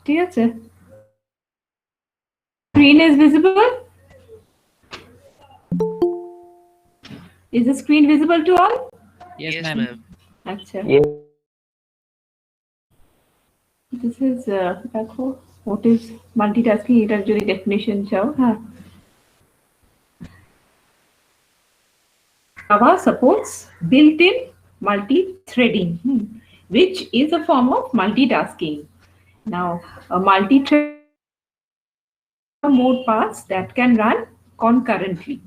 ঠিক আছে? Screen is visible? Is the screen visible to all? Yes, ma'am. Acha. Yes. This is দেখো what is multitasking এটার যদি definition চাও, হ্যাঁ, Java supports built-in multi-threading, which is a form of multitasking. Now, a multi-thread mode paths that can run concurrently.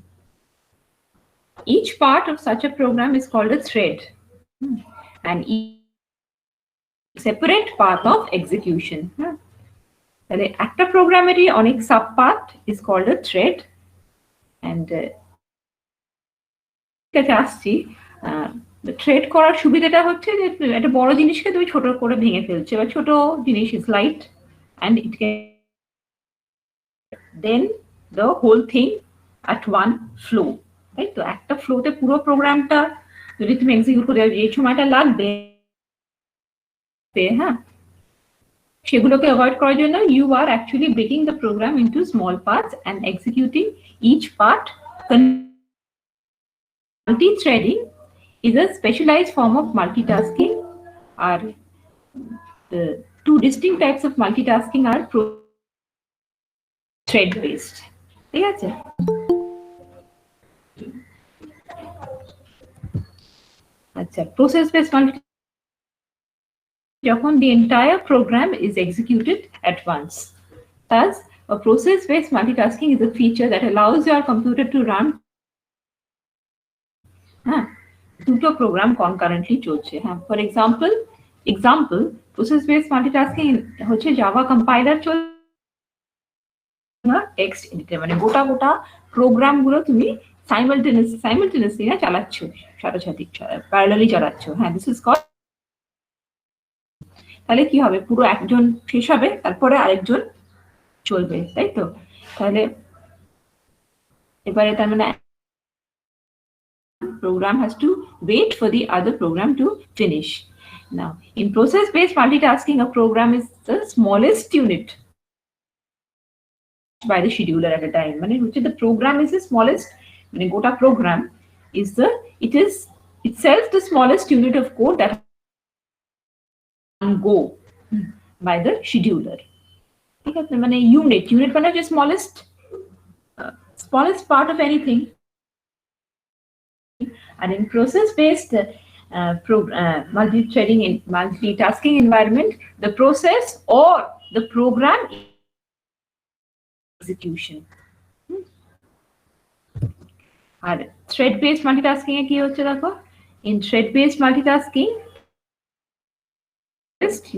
Each part of such a program is called a thread, and each separate path of execution. তাহলে একটা প্রোগ্রামেরই অনেক সাবপার্ট is called a thread, and কাছে আসছি। Thread করার সুবিধাটা হচ্ছে যে একটা বড় জিনিসকে তুমি ছোট করে ভেঙে ফেলছো, বা ছোট জিনিস is light and it can then the whole thing at one flow, তাই তো? একটা ফ্লোতে পুরো প্রোগ্রামটা যদি তুমি এক্সিকিউট করে যে সময়টা লাগবে, হ্যাঁ, সেগুলোকে অ্যাভয়েড করার জন্য you are actually breaking the program into small parts and executing each part. Multi-threading is a specialized form of multitasking. Are the two distinct types of multitasking are thread based. ঠিক আছে? আচ্ছা, process based multitasking যখন the entire program is executed at once. Thus, a process based multitasking is a feature that allows your computer to run দুটো programme concurrently চলছে। হ্যাঁ, for example process based multitasking হচ্ছে Java compiler চলছে, text editor, মানে গোটা গোটা programme গুলো তুমি সাইমালটেনিয়াসলি না চালাচ্ছ, সাথে সাথে প্যারালালি চালাচ্ছ। হ্যাঁ, দিস ইজ কল্ড। তাহলে কি হবে, পুরো একজন শেষ হবে, তারপরে আরেকজন চলবে, তাই তো? তাহলে এবারে তার মানে program has to wait for the other program to finish. Now, in process-based multitasking, a program is the smallest unit by the scheduler at a time. Which the program is the smallest, gota program is it is itself the smallest unit of code that can go by the scheduler. Unit মানে just smallest part of anything. And in process-based multi-threading in multitasking environment, the process or the program execution. And thread-based multitasking কি হচ্ছে দেখো? In thread-based multitasking,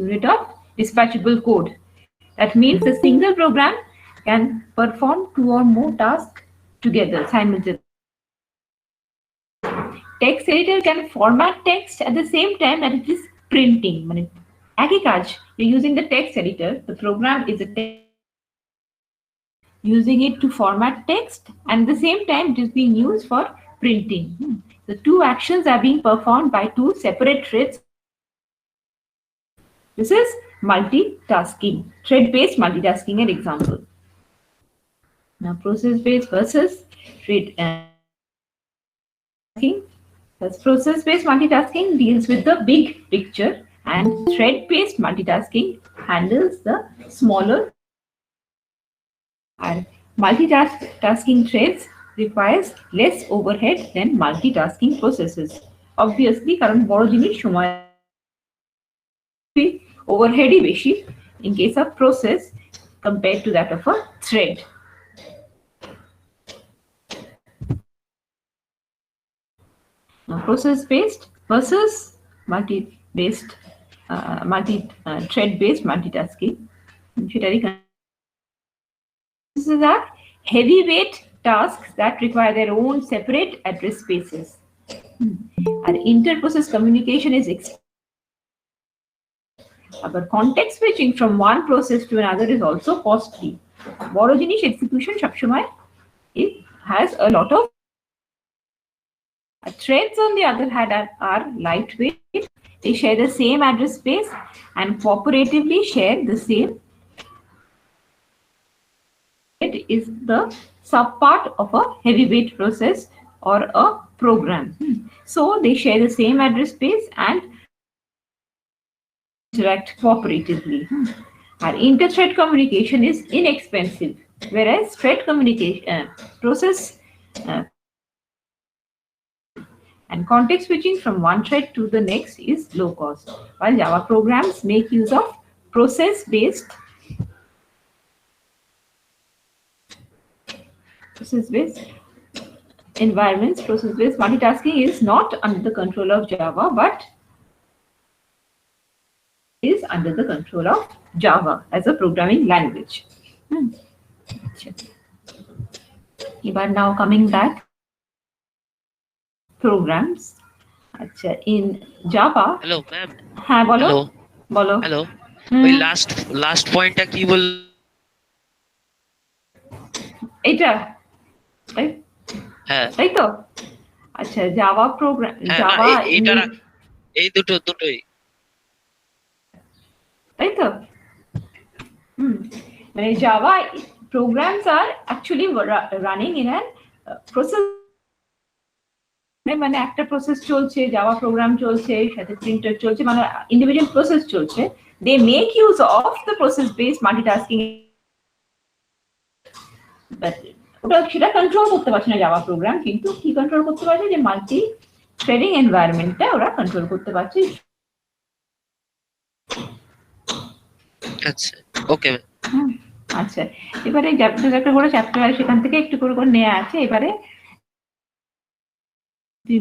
unit of dispatchable code. That means a single program can perform two or more tasks together simultaneously. Text editor can format text at the same time that it is printing. একই কাজ, you're using the text editor, the program is using it to format text, and at the same time it is being used for printing. The two actions are being performed by two separate threads. This is multitasking, thread-based multitasking, an example. Now, process-based versus thread. Thus, process-based multitasking deals with the big picture, and thread-based multitasking handles the smaller. And multitasking threads requires less overhead than multitasking processes. Obviously, কারণ বড় জিনিস সময় overhead-ই বেশি in case of process compared to that of a thread. Now, process-based versus multi-based, thread-based multitasking. This is that heavyweight tasks that require their own separate address spaces. And inter-process communication is but context switching from one process to another is also costly. বড় জিনিস execution সবসময় it has a lot of threads. On the other hand, are lightweight. They share the same address space and cooperatively share the same It is the subpart of a heavyweight process or a program. So they share the same address space and interact cooperatively. And inter-thread communication is inexpensive, whereas thread communication process and context switching from one thread to the next is low cost. While Java programs make use of process-based environments, process-based multitasking is not under the control of Java, but is under the control of Java as a programming language. But now coming back, programs. In Java. Hello, ma'am. হ্যাঁ বলো Hello. বলো Hello. ওই last পয়েন্টটা কি বল? এটা হ্যাঁ তাই তো আচ্ছা জাভা প্রোগ্রাম জাভা এই দুটোই তাই তো মানে Java programs are actually running in a process মানে একটা প্রসেস চলছে জাভা প্রোগ্রাম চলছে সাথে প্রিন্টার চলছে মানে ইন্ডিভিজুয়াল প্রসেস চলছে they make use of the process based multitasking but ওটা সেটা কন্ট্রোল করতে পারছে না জাভা প্রোগ্রাম কিন্তু কি কন্ট্রোল করতে পারছে যে মাল্টি থ্রেডিং এনভায়রনমেন্টটা ওরা কন্ট্রোল করতে পারছে আচ্ছা ওকে আচ্ছা এবারে একটা করে চ্যাপ্টার সেখান থেকে একটু করে করে নেওয়া আছে এবারে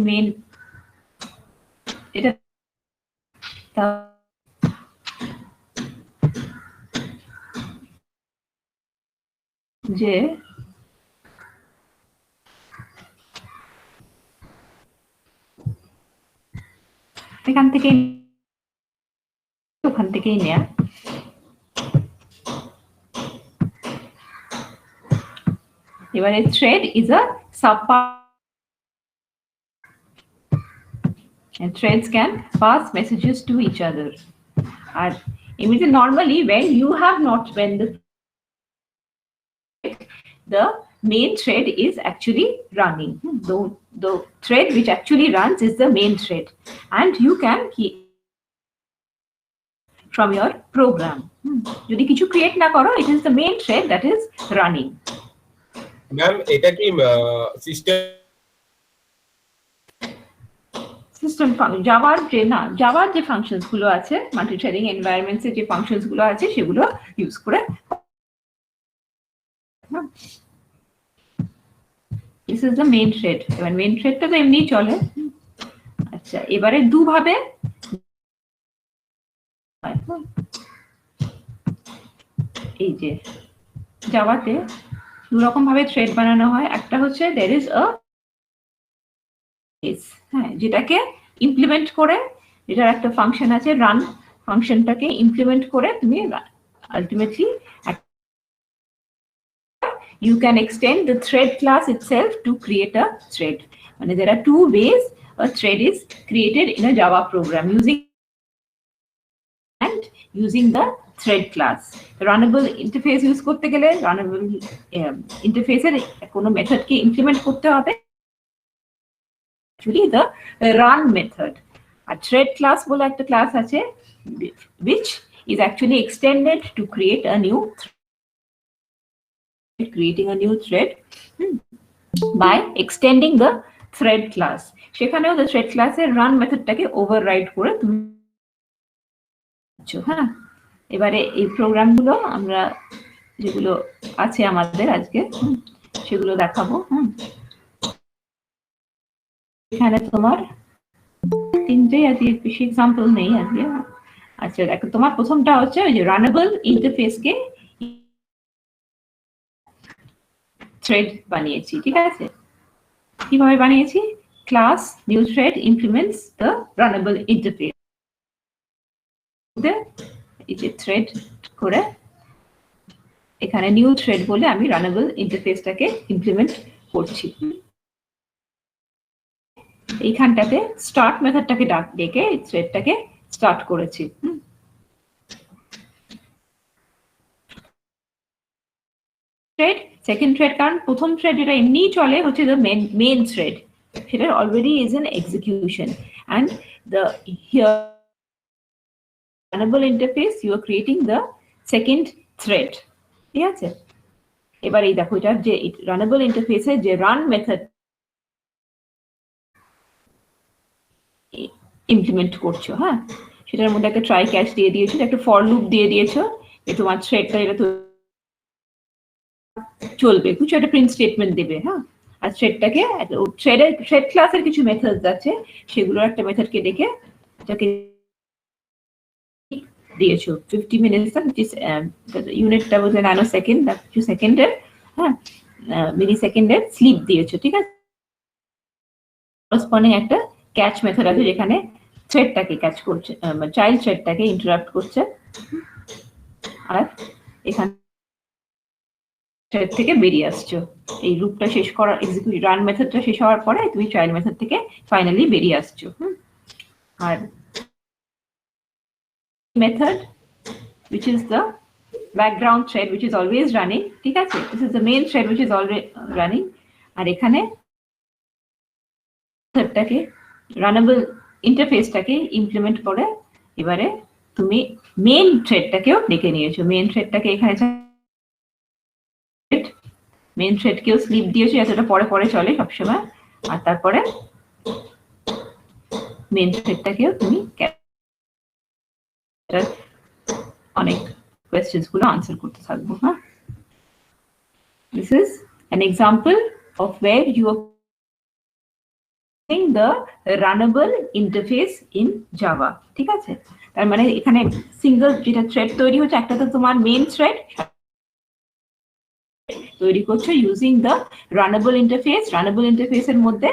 মেইন এটা যে এখান থেকে ওখান থেকেই নেয়া এবারে thread is a subpart and threads can pass messages to each other and immediately normally when the main thread is actually running the thread which actually runs is the main thread and you can keep from your program যদি কিছু create না করো it is the main thread that is running ma'am এটা কি system জাভার যে functions গুলো আছে multi threading environments এর যে ফাংশনস গুলো আছে সেগুলো ইউজ করে this is the main thread এবার মেইন থ্রেডটা তো এমনি চলে আচ্ছা এবারে দুভাবে এই যে জাভাতে দু রকম ভাবে থ্রেড বানানো হয় একটা হচ্ছে there is a হ্যাঁ যেটাকে ইমপ্লিমেন্ট করে এটার একটা ফাংশন আছে রান ফাংশনটাকে ইমপ্লিমেন্ট করে তুমি ultimately you can extend the thread class itself to create a thread and there are two ways a thread is created in a Java program using the thread class runnable interface use করতে গেলে runnable interface এর কোনো method কে implement করতে হবে actually the run method a thread class বলে একটা class আছে which is actually extended to create a new creating a new thread by extending the thread class সেখানেও the thread class এর run মেথডটাকে override করে তুমি হ্যাঁ এবারে এই প্রোগ্রামগুলো আমরা যেগুলো আছে আমাদের আজকে সেগুলো দেখাবো এখানে তোমার তিনটে আছে বেশি এক্সাম্পল নেই আজকে আচ্ছা দেখো তোমার প্রথমটা হচ্ছে ওই যে রানেবল ইন্টারফেসকে থ্রেড বানিয়েছি ঠিক আছে কিভাবে বানিয়েছি class new thread implements the runnable interface এই যে থ্রেড করে এখানে নিউ থ্রেড বলে আমি রানেবল ইন্টারফেসটাকে ইমপ্লিমেন্ট করছি এইখানটাতে স্টার্ট মেথডটাকে ডেকে থ্রেডটাকে স্টার্ট করেছি থ্রেড সেকেন্ড থ্রেড কারণ প্রথম থ্রেড যেটা এমনি চলে হচ্ছে দ্য মেন থ্রেড, সেটা already is in execution, and the here runnable interface you are creating the second thread. ঠিক আছে, এবার এই দেখো এটা যে রানেবল ইন্টারফেসে যে রান মেথড ইমপ্লিমেন্ট করছো, হ্যাঁ, সেটার মধ্যে একটা ট্রাই ক্যাচ দিয়ে দিয়েছো, একটা ফর লুপ দিয়ে দিয়েছো যে তোমার থ্রেডটা এটা চলবে, কিছু একটা প্রিন্ট স্টেটমেন্ট দেবে, হ্যাঁ, আর থ্রেডটাকে থ্রেড ক্লাসের কিছু মেথডস আছে, সেগুলোর একটা মেথডকে ডেকে এটাকে দিয়েছো 50 মিনিটস, ইউনিটটা বলছে ন্যানো সেকেন্ড, কিছু সেকেন্ডের, হ্যাঁ, মিলি সেকেন্ডের স্লিপ দিয়েছো। ঠিক আছে, করসপন্ডিং একটা ক্যাচ মেথড আছে যেখানে থ্রেডটাকে ক্যাচ করছে, চাইল্ড থ্রেডটাকে ইন্টারাপ্ট করছে, আর এখানে থ্রেড থেকে বেরিয়ে আসছো। এই লুপটা শেষ করার এক্সিকিউট রান মেথডটা শেষ হওয়ার পরে তুমি চাইল্ড মেথড থেকে ফাইনালি বেরিয়ে আসছো। আর method which is the background thread which is always running, ঠিক আছে, this is the main thread which is always running, আর এখানে মেথডটাকে রানেবল ইন্টারফেসটাকে ইমপ্লিমেন্ট করে এবারে তুমি মেন থ্রেডটাকেও ডেকে নিয়েছো, মেন থ্রেডটাকে এখানে মেন থ্রেডকেও স্লিপ দিয়েছো যাতে ওটা পরে পরে চলে সবসময়, আর তারপরে মেন থ্রেডটাকেও তুমি অনেক কোয়েশ্চেন্স গুলো আনসার করতে থাকবো। হ্যাঁ, this is an example of where you are using the runnable interface in Java। ঠিক আছে, তার মানে এখানে সিঙ্গেল যেটা থ্রেড তৈরি হচ্ছে, একটা তো তোমার মেইন থ্রেড তৈরি করছো using the runnable interface, runnable ইন্টারফেসের মধ্যে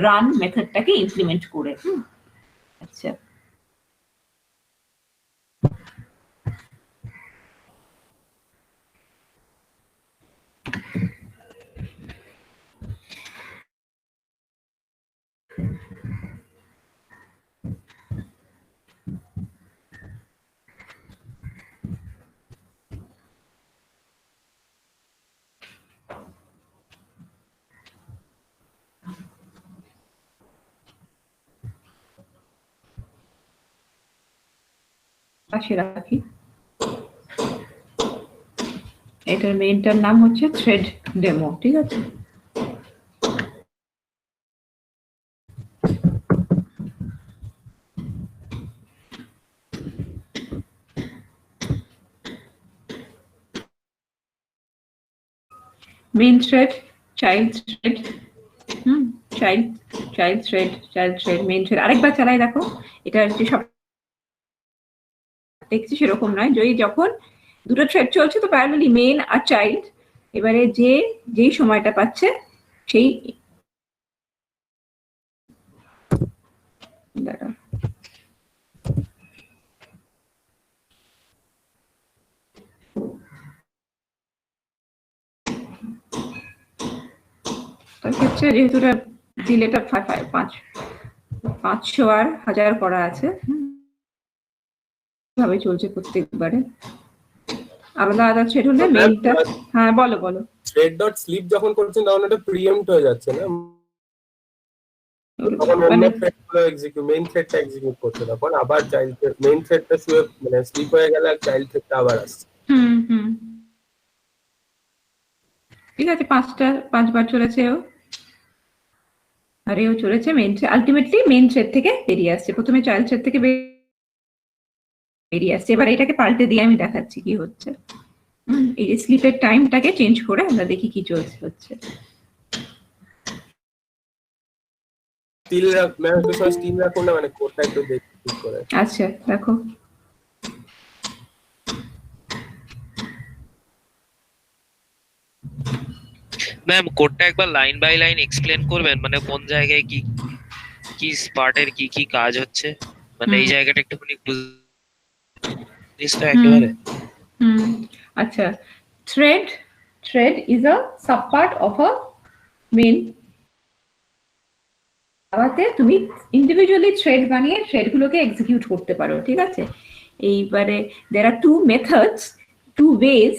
রান মেথডটাকে ইমপ্লিমেন্ট করে। আচ্ছা, পাশে রাখি, এটার মেইনটার নাম হচ্ছে থ্রেড ডেমো। ঠিক আছে, main thread, child thread, child thread, main thread. আরেকবার চালাই দেখো, এটা যে সব দেখছি সেরকম নয়, যখন দুটো থ্রেড চলছে তো প্যারালালি মেইন আর চাইল্ড, এবারে যেই সময়টা পাচ্ছে সেই দাঁড়া তার ক্ষেত্রে যেহেতু ডিলেটা 500 আর 1000 করা আছে, ভাবে চলছে প্রত্যেকবারে। আলাদা আলাদা থ্রেড হলে মেইনটা, হ্যাঁ বলো থ্রেড ডট স্লিপ যখন করছেন তখন এটা প্রিএম্প্ট হয়ে যাচ্ছে না, মেইন থ্রেডটা এক্সিকিউট করছে, তখন আবার চাইল্ড মেইন থ্রেডটা শুয়ে মানে স্লিপ হয়ে গেলে আর চাইল্ড থ্রেডটা আবার আসছে। ঠিক আছে, 5বার চলেছে ও, আর এও চলেছে main thread, ultimately main thread থেকে বেরিয়ে আসছে, প্রথমে চাইল্ড থ্রেড থেকে বেরিয়ে আসছে। এবার এটাকে পাল্টে দিয়ে আমি দেখাচ্ছি কি হচ্ছে। এই যে স্লিপের টাইমটাকে চেঞ্জ করে আমরা দেখি কি হচ্ছে। আচ্ছা দেখো, ম্যাম কোডটা একবার লাইন বাই লাইন এক্সপ্লেন করবেন, মানে কোন জায়গায় কি কি পার্টের কি কাজ হচ্ছে, মানে এই জায়গাটা একটুখানি বুঝতে একেবারে। আচ্ছা, thread is a sub part of a main. জাভাতে তুমি ইন্ডিভিজুয়ালি থ্রেড বানিয়ে থ্রেডগুলোকে এক্সিকিউট করতে পারো। ঠিক আছে, এইবারে there are two methods, two ways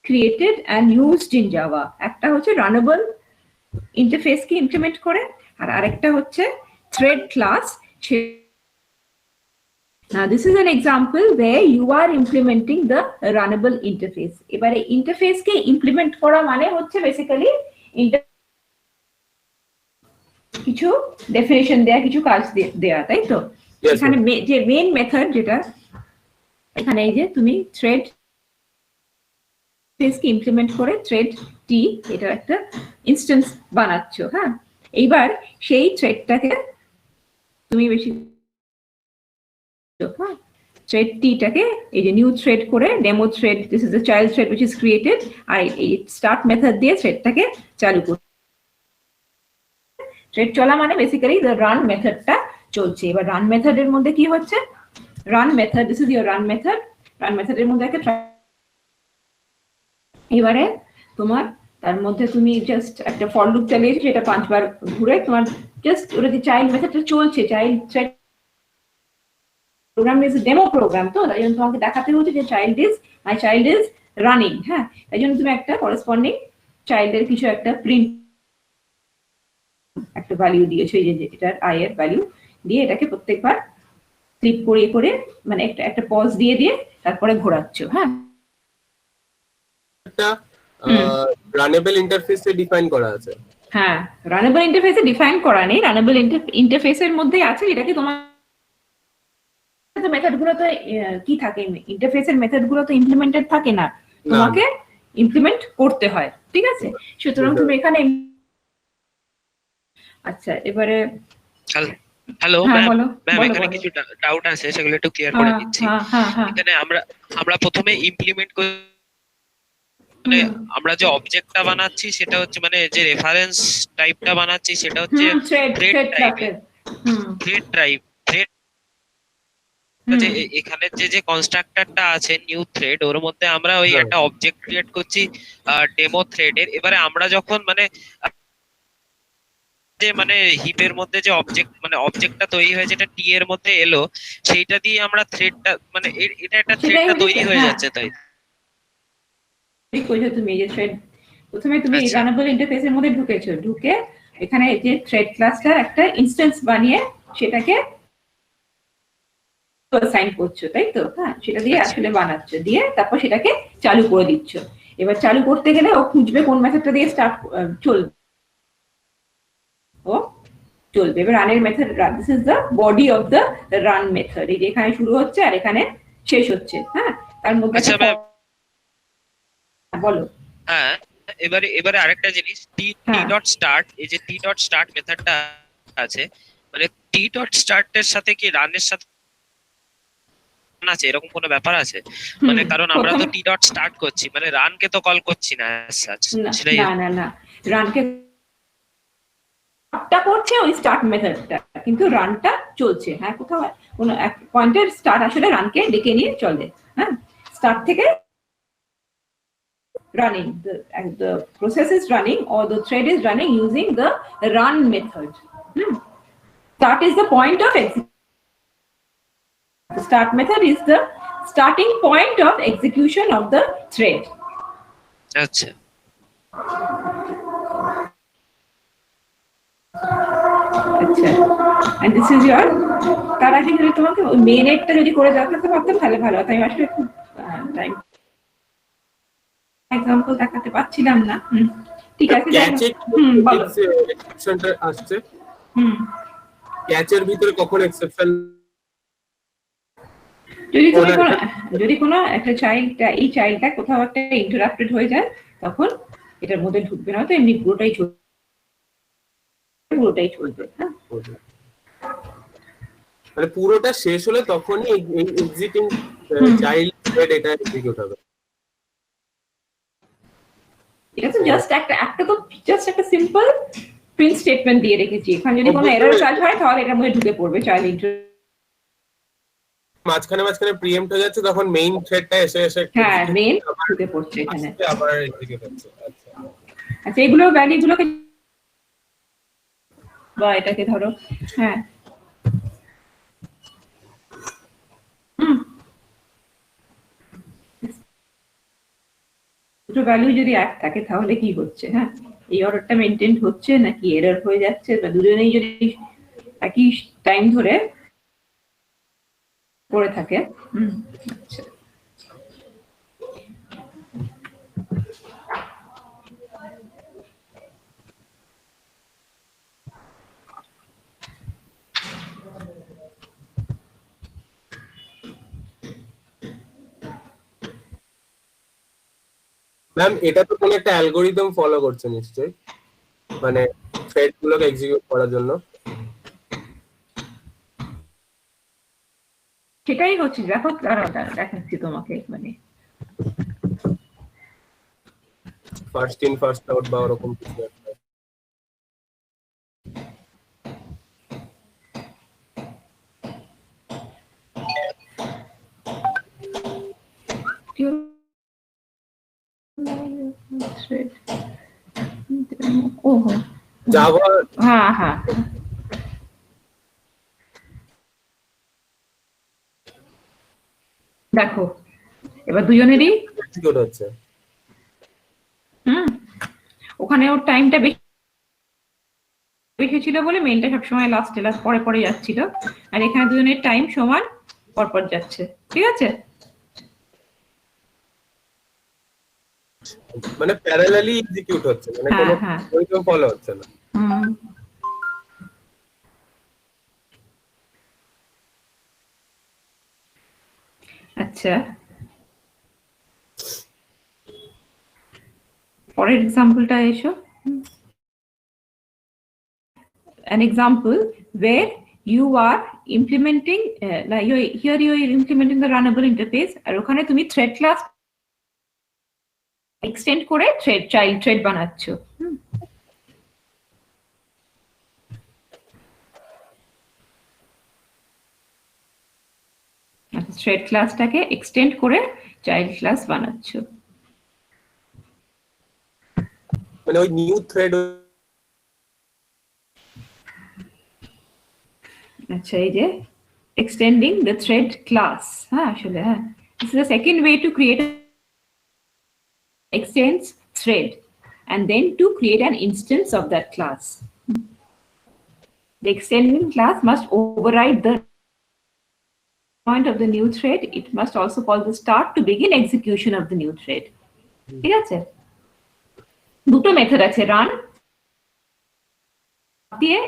created and used in Java. একটা হচ্ছে runnable interface কে implement করে, আর আরেকটা হচ্ছে thread class. Now this is an example where you are implementing the runnable interface. এবারে interface কে implement করা মানে হচ্ছে basically কিছু ডেফিনেশন দেয়া, কিছু কাজ দেয়া, তাই তো? এখানে যে মেইন মেথড যেটা এখানে, এই যে তুমি থ্রেড কে ইমপ্লিমেন্ট করে থ্রেড টি এটা একটা ইনস্ট্যান্স বানাচ্ছ। হ্যাঁ, এইবার সেই থ্রেডটাকে তুমি বেশি থ্রেড টিটাকে এই যে নিউ থ্রেড করে demo thread, this is the child thread which is created, আর এই স্টার্ট মেথড দিয়ে থ্রেডটাকে চালু করতে। থ্রেড চলা মানে বেসিক্যালি দ্য রান মেথডটা চলছে। এবার রান মেথডের মধ্যে কি হচ্ছে, run method, this is your run method. Run মেথডের মধ্যে একটা, এবারে তোমার তার মধ্যে তুমি জাস্ট একটা ফর লুপ চালিয়েছো, সেটা 5 বার ঘুরে তোমার জাস্ট ওটা যে চাইল্ড মেথডটা চলছে, child thread program is demo program, তো তাই জন্য তোমাকে দেখাতে হচ্ছে যে মাই চাইল্ড ইজ রানিং। হ্যাঁ, তাই জন্য তুমি একটা করেসপন্ডিং চাইল্ডের কিছু একটা প্রিন্ট একটা ভ্যালু দিয়েছো, এই যে এটার আই এর ভ্যালু দিয়ে এটাকে প্রত্যেকবার ক্লিক করে মানে একটা পজ দিয়ে তারপরে ঘোরাচ্ছো। হ্যাঁ, একটা রানেবল ইন্টারফেসে ডিফাইন করা আছে। হ্যাঁ, রানেবল ইন্টারফেসে ডিফাইন করা নেই, রানেবল ইন্টারফেসের মধ্যেই আছে, যেটাকে তোমার মেথড গুলো তো কি থাকে, ইন্টারফেসের মেথড গুলো তো ইমপ্লিমেন্টেড থাকে না, তোমাকে ইমপ্লিমেন্ট করতে হয়। ঠিক আছে, সুতরাং তুমি এখানে, আচ্ছা এবারে হ্যালো হ্যাঁ, ম্যাম, এখানে কিছু ডাউট আছে, সেগুলো একটু ক্লিয়ার করে দিচ্ছি। এখানে আমরা প্রথমে ইমপ্লিমেন্ট করে মানে আমরা যে অবজেক্টটা বানাচ্ছি সেটা হচ্ছে মানে যে রেফারেন্স টাইপটা বানাচ্ছি সেটা হচ্ছে থ্রেড টাইপের, থ্রেড টাইপ। থ্রেড যে এখানে যে কনস্ট্রাক্টরটা আছে নিউ থ্রেড, ওর মধ্যে আমরা ওই একটা অবজেক্ট ক্রিয়েট করছি ডেমো থ্রেডের। এবারে আমরা যখন মানে হিপের মধ্যে যে অবজেক্টটা তৈরি হয়েছে, এটা টি এর মধ্যে এলো, সেইটা দিয়ে আমরা থ্রেডটা মানে এটা একটা থ্রেডটা তৈরি হয়ে যাচ্ছে। তাই তুমি এই যে থ্রেড প্রথমে তুমি রানেবল ইন্টারফেসের মধ্যে ঢুকে এখানে যে থ্রেড ক্লাসটার একটা ইনস্ট্যান্স বানিয়ে সেটাকে অ্যাসাইন করছো, তাই তো? হ্যাঁ, সেটা দিয়ে আসলে বানাচ্ছো, দিয়ে তারপর সেটাকে চালু করে দিচ্ছ। এবার চালু করতে গেলে ও খুঁজবে কোন মেথডটা দিয়ে স্টার্ট চলবে। এবার রানের method, this is the body of the run method, এই যে এখানে শুরু হচ্ছে আর এখানে শেষ হচ্ছে। হ্যাঁ, তার মধ্যে বলো। হ্যাঁ, এবারে আরেকটা জিনিস, টি ডট স্টার্ট, এই যে টি ডট স্টার্ট মেথডটা আছে, মানে টি ডট স্টার্টের সাথে কি রানের সাথে আছে এরকম কোনো ব্যাপার আছে? মানে কারণ আমরা তো টি ডট স্টার্ট করছি, মানে রানকে তো কল করছি না অ্যাজ সাচ। না, রানকে টা করছে ওই স্টার্ট মেথডটা, কিন্তু রানটা চলছে। হ্যাঁ, কোথাও কোনো এক পয়েন্টের স্টার্ট আসলে রানকে ডেকে নিয়ে চলে। হ্যাঁ, স্টার্ট থেকে running, the process is running or the thread is running using the run method. Start is the point of execution. The start method is the starting point of execution of the thread. আচ্ছা, and this is your, তার আগে যদি তোমাকে main এডটা যদি করে দেখাতে পারতাম তাহলে ভালো হতো। আমি আসলে খুব টাইম এক্সাম্পল দেখাতে পাচ্ছিলাম না। ঠিক আছে, বলো। এক্সেপশনটা আসছে, ক্যাচের ভিতরে কখন এক্সেপশন, যদি কোনো একটা এই চাইল্ডটা কোথাও একটা ইন্টারাপ্টেড হয়ে যায়, তখন এটার মধ্যে ঢুকবে না, তো এমনি পুরোটাই চলবে। হ্যাঁ, মানে পুরোটা শেষ হলে তখনই এক্সিটিং চাইল্ড থ্রেড এটা এক্সিকিউট হবে। এটা তো জাস্ট একটা সিম্পল প্রিন্ট স্টেটমেন্ট দিয়ে রেখেছি। এখানে যদি কোনো এরর কাজ হয় তাহলে এটার মধ্যে ঢুকে পড়বে চাইল্ড। মাঝখানে প্রিএম্প্ট হয়ে যাচ্ছে, তখন মেইন থ্রেডটা এসে হ্যাঁ, মেইন ঢুকে পড়ছে এখানে, আবার এক্সিকিউট হচ্ছে। আচ্ছা, এগুলো ভ্যালুগুলোকে বা এটাকে ধরো, হ্যাঁ, দুটো ভ্যালু যদি এক থাকে তাহলে কি হচ্ছে, হ্যাঁ এই অর্ডারটা মেনটেন হচ্ছে নাকি এরর হয়ে যাচ্ছে, বা দুজনেই যদি একই টাইম ধরে করে থাকে। আচ্ছা ম্যাম এটা তো কোনো একটা অ্যালগরিদম ফলো করছে নিশ্চয়ই, মানে থ্রেড গুলোকে এক্সিকিউট করার জন্য। সেটাই হচ্ছে, দেখো দাঁড়াও দেখাচ্ছি তোমাকে, মানে ফার্স্ট ইন ফার্স্ট আউট বা ওরকম কিছু একটা। জাভা, হ্যাঁ হ্যাঁ দেখো এবার দুজনেরই এক্সিকিউট হচ্ছে। ওখানে ওর টাইমটা বেশি ছিল বলে মেইলটা সবসময় লাস্টে পরে পরে যাচ্ছিল, আর এখানে দুজনের টাইম সমান পরপর যাচ্ছে, ঠিক আছে? মানে প্যারালালি এক্সিকিউট হচ্ছে, মানে কোনো অ্যালগরিদম ফলো হচ্ছে না। আচ্ছা পরের এক্সাম্পলটা এসো। An example where you are implementing like here you are implementing the runnable interface, আর ওখানে তুমি thread class extend করে child thread বানাচ্ছো। thread ক্লাসটাকে এক্সটেন্ড করে চাইল্ড ক্লাস বানাচ্ছো। মানে ওই নিউ থ্রেড। আচ্ছা এই যে extending the thread class, হ্যাঁ আসলে হ্যাঁ this is the second way to create extends thread and then to create an instance of that class. The extending class must override the point of the new thread. It must also call the start to begin execution of the new thread. ঠিক আছে? দুটো method আছে, run দিয়ে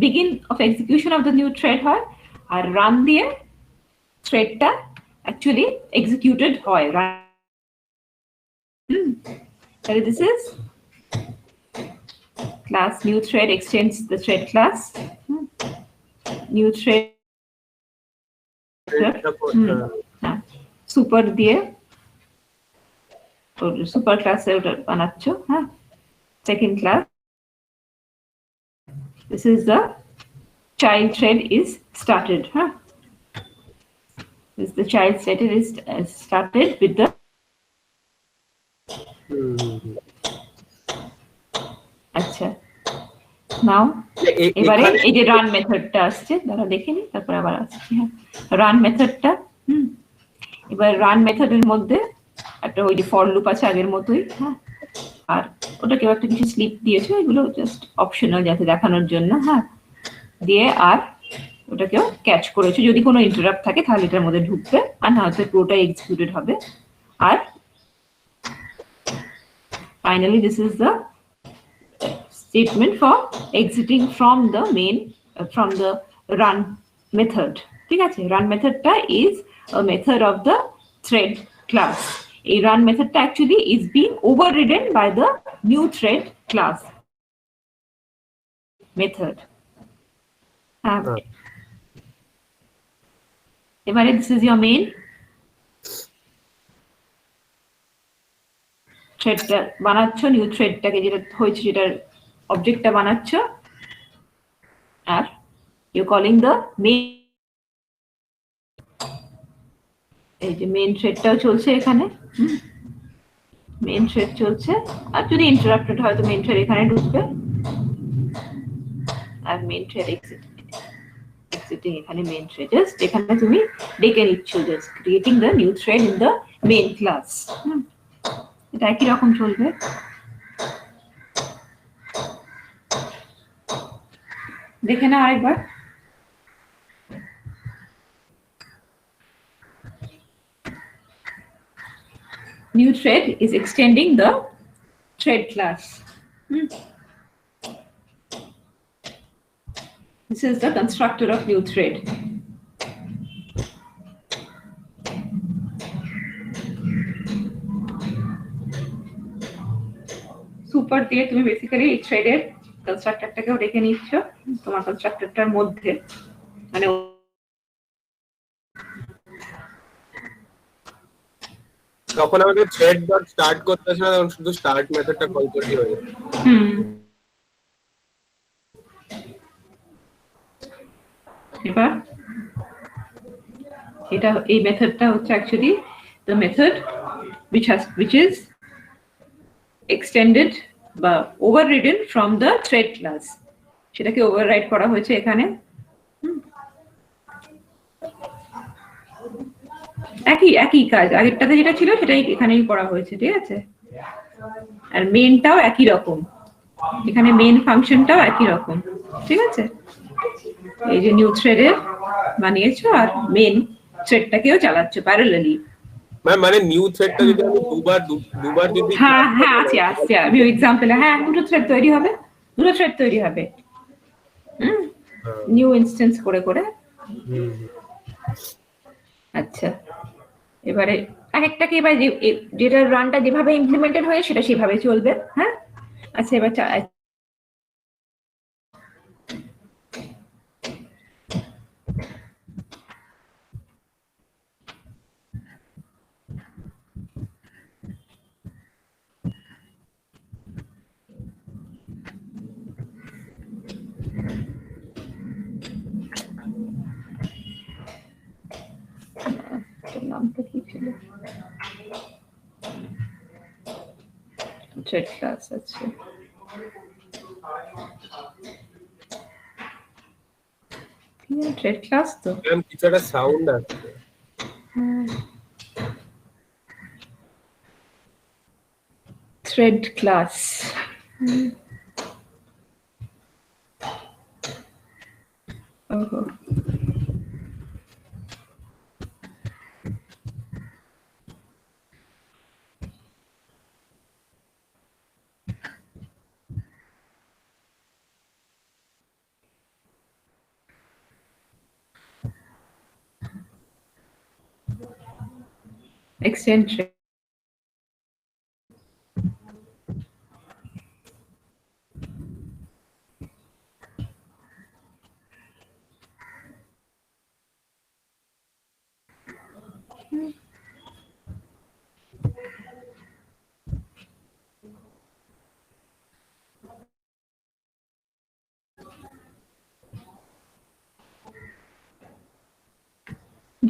begin of execution of the new thread হয়, আর run দিয়ে threadটা actually executed হয়। So this is class new thread extends the thread class. New thread super দিয়ে super ক্লাসে ওটা বানাচ্ছো, হ্যাঁ second class. This is the child thread is started, huh? This the child thread is started with the আচ্ছা নাও এবারে এই যে run মেথডটা আসছে, দাঁড়া দেখে নি তারপর আবার আসছে। হ্যাঁ রান মেথডটা, এবার রান মেথডের মধ্যে একটা ওই যে ফর লুপ আছে আগের মতোই, হ্যাঁ আর ওটাকেও একটা কিছু স্লিপ দিয়েছে, এগুলো জাস্ট অপশনাল যাতে দেখানোর জন্য, হ্যাঁ দিয়ে আর ওটাকেও ক্যাচ করেছে, যদি কোনো ইন্টারাপ্ট থাকে তাহলে এটার মধ্যে ঢুকবে, আর না হয়তো পুরোটা এক্সিকিউটেড হবে। আর finally this is the statement for exiting from the main from the run method, ঠিক আছে? run methodটা is a method of the thread class. A run methodটা actually is being overridden by the new thread class method. এবারে this is your main থ্রেডটা বানাচ্ছো, new থ্রেডটাকে যেটা হয়েছে যেটার অবজেক্টটা বানাচ্ছো, আর ইউ কলিং দ্য মেইন, এই যে মেইন থ্রেডটাও চলছে এখানে, মেইন থ্রেড চলছে, আর যদি ইন্টারাপ্টেড হয় তো মেইন থ্রেড এখানে ঢুকবে, আর মেইন থ্রেড এক্সিটিং এখানে মেইন থ্রেড জাস্ট এখানে তুমি ডেকে নিচ্ছ, just creating the new thread in the main class. এটা একই রকম চলবে। দেখে না আরেকবার। New thread is extending the thread class. This is the constructor of new thread. Super দিয়ে তুমি বেসিক্যালি এই থ্রেডের কনস্ট্রাক্টরটাকেও রেখে নিচ্ছ তোমার কনস্ট্রাক্টরটার মধ্যে, মানে তখন আমাদের থ্রেড ডট স্টার্ট করতে আসলে তখন শুধু স্টার্ট মেথডটা কল করলেই হয়ে যাবে। এবার এটা এই মেথডটা হচ্ছে actually the method which is extended বা overridden from the thread class, সেটাকে ওভাররাইড করা হয়েছে এখানে। একই কাজ আগেরটাতে যেটা ছিল সেটাই এখানেই করা হয়েছে, ঠিক আছে। আর মেইনটাও একই রকম, এখানে মেইন ফাংশনটাও একই রকম, ঠিক আছে। এই যে নিউ থ্রেডে বানিয়েছো আর মেইন থ্রেডটাকেও চালাচ্ছো প্যারালালি। মানে নিউ থ্রেডটা যদি আমি দুবার যদি হ্যাঁ আছে আমি এক্সাম্পলে দুটো থ্রেড তৈরি হবে নিউ ইনস্ট্যান্স করে করে। আচ্ছা, এবারে আরেকটাকে এবার যেটা রানটা যেভাবে ইমপ্লিমেন্টেড হয়ে সেটা সেভাবে চলবে। হ্যাঁ, আচ্ছা এবার নামটা কি ছিল, থ্রেড ক্লাস। আচ্ছা থ্রেড ক্লাস তো কিছু একটা সাউন্ড আছে। থ্রেড ক্লাস ওহো extend thread.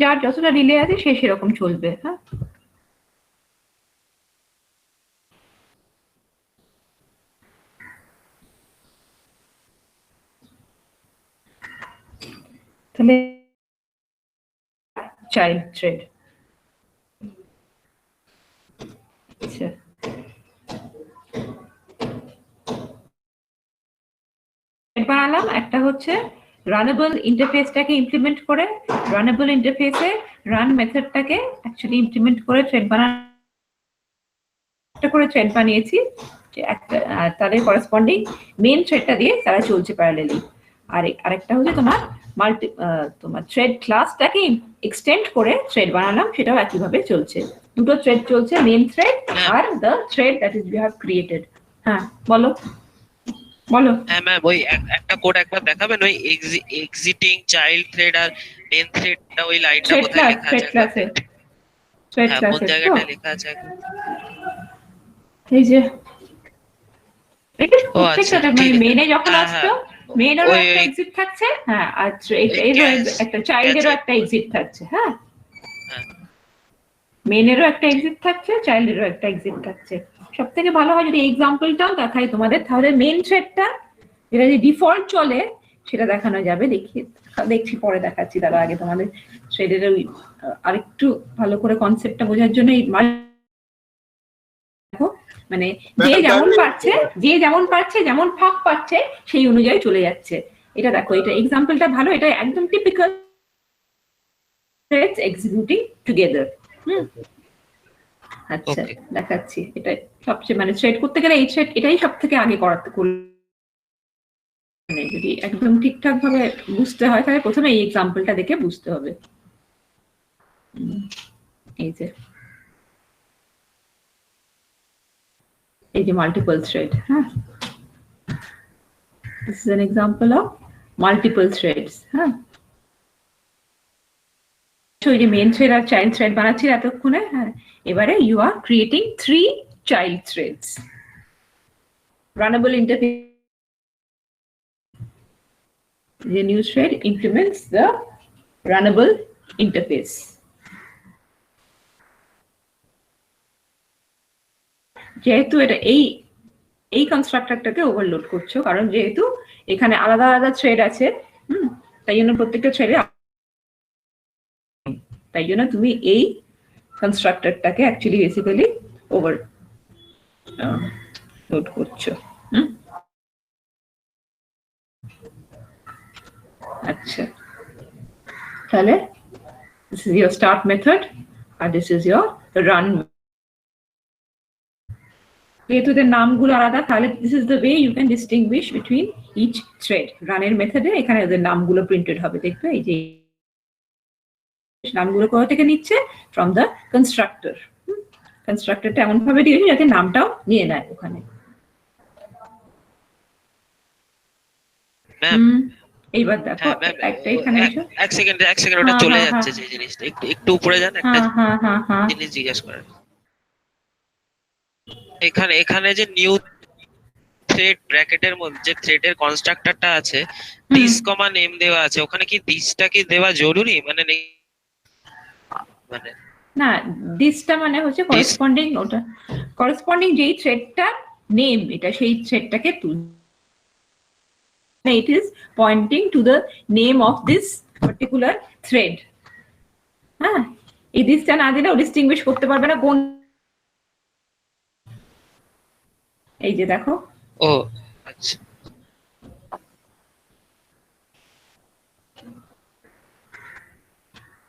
যার যতটা রিলে আছে সে সেরকম চলবে। হ্যাঁ, তাহলে চাইল্ড থ্রেড। আচ্ছা বানালাম, একটা হচ্ছে রানেবল ইন্টারফেসটাকে ইমপ্লিমেন্ট করে, রানেবল ইন্টারফেসে রান মেথডটাকে অ্যাকচুয়ালি ইমপ্লিমেন্ট করে থ্রেড বানিয়েছি, তাদের করেসপন্ডিং মেইন থ্রেডটা দিয়ে তারা চলছে প্যারালালি। আর আরেকটা হচ্ছে তোমার থ্রেড ক্লাসটাকে এক্সটেন্ড করে থ্রেড বানালাম, সেটাও একইভাবে চলছে। দুটো থ্রেড চলছে, মেইন থ্রেড আর the thread that is you have created. হ্যাঁ বলো। হ্যাঁ ম্যাম, ওই একটা কোড একবার দেখাবেন, ওই এক্সিটিং চাইল্ড থ্রেড আর মেইন থ্রেডটা ওই লাইনটা কোথায় লেখা আছে? থ্রেড ক্লাসে কোন জায়গাটা লেখা আছে? এই যে এটা প্রত্যেকটা মানে মেইনে যখন আসতো মেইনেরও একটা এক্সিট থাকছে, হ্যাঁ, আর এরও একটা চাইল্ডেরও একটা এক্সিট থাকছে। হ্যাঁ, মেইনেরও একটা এক্সিট থাকছে, চাইল্ডেরও একটা এক্সিট থাকছে। সব থেকে ভালো হয় যদি এক্সাম্পলটাও দেখাই তোমাদের, তাহলে মেইন থ্রেডটা যেটা যে ডিফল্ট চলে সেটা দেখানো যাবে। দেখছি পরে দেখাচ্ছি, তার আগে তোমাদের থ্রেডের ওই আরেকটু ভালো করে কনসেপ্টটা বোঝার জন্য এই দেখো মানে যে যেমন পাচ্ছে যেমন ফাঁক পাচ্ছে সেই অনুযায়ী চলে যাচ্ছে। এটা দেখো, এটা এক্সাম্পলটা ভালো, এটা একদম টিপিক্যাল থ্রেডস এক্সিকিউটিং টুগেদার। আচ্ছা দেখাচ্ছি, এটা সবচেয়ে মানে থ্রেড করতে গেলে এই থ্রেড এটাই সব থেকে আগে করাতে যদি একদম ঠিকঠাক ভাবে বুঝতে হয় তাহলে প্রথমে এই এক্সাম্পলটা দেখে বুঝতে হবে। এই যে মাল্টিপল থ্রেড, হ্যাঁ, this is an example of multiple threads, হ্যাঁ। ওই যে মেন থ্রেড আর চাইল্ড থ্রেড বানাচ্ছি এতক্ষণে, হ্যাঁ, এবারে you are creating 3 child threads. Runnable interface. The new thread implements the runnable interface. যেহেতু এটা এই কনস্ট্রাক্টরটাকে ওভারলোড করছো, কারণ যেহেতু এখানে আলাদা আলাদা থ্রেড আছে, তাই জন্য প্রত্যেকটা থ্রেডে, তাই জন্য তুমি এই কনস্ট্রাক্টরটাকে অ্যাকচুয়ালি বেসিক্যালি ওভারলোড করছো। আচ্ছা, তাহলে this is your start method and this is your run. যেহেতু এদের নামগুলো আলাদা, তাহলে this is the way you can distinguish between each thread. রানের মেথডে এখানে ওদের নামগুলো প্রিন্টেড হবে, দেখবে এই যে নামগুলো কোথা থেকে নিচ্ছে, ফ্রম দ্য কনস্ট্রাক্টর। কনস্ট্রাক্টরটা এমন ভাবে দিয়েছে যাতে নামটাও নিয়ে নেয় ওখানে। এইবার দেখো একটা এখানে এক সেকেন্ড ওটা চলে যাচ্ছে যে জিনিসটা, একটু উপরে যান, একটা জিনিস জিজ্ঞেস করেন। এখানে যে নিউ থ্রেড ব্র্যাকেটের মধ্যে যে থ্রেডের কনস্ট্রাক্টরটা আছে, দিস কমা নেম দেওয়া আছে, ওখানে কি দিসটা কি দেওয়া জরুরি? মানে না, দিসটা মানে হচ্ছে করেসপন্ডিং, ওটা করেসপন্ডিং যেই থ্রেডটা নেম, এটা সেই থ্রেডটাকে it is pointing to the name of this particular thread. হ্যাঁ, এই দিসটা না দিলেও ডিস্টিংগুইশ করতে পারবে না কোন, এই যে দেখো। ও আচ্ছা,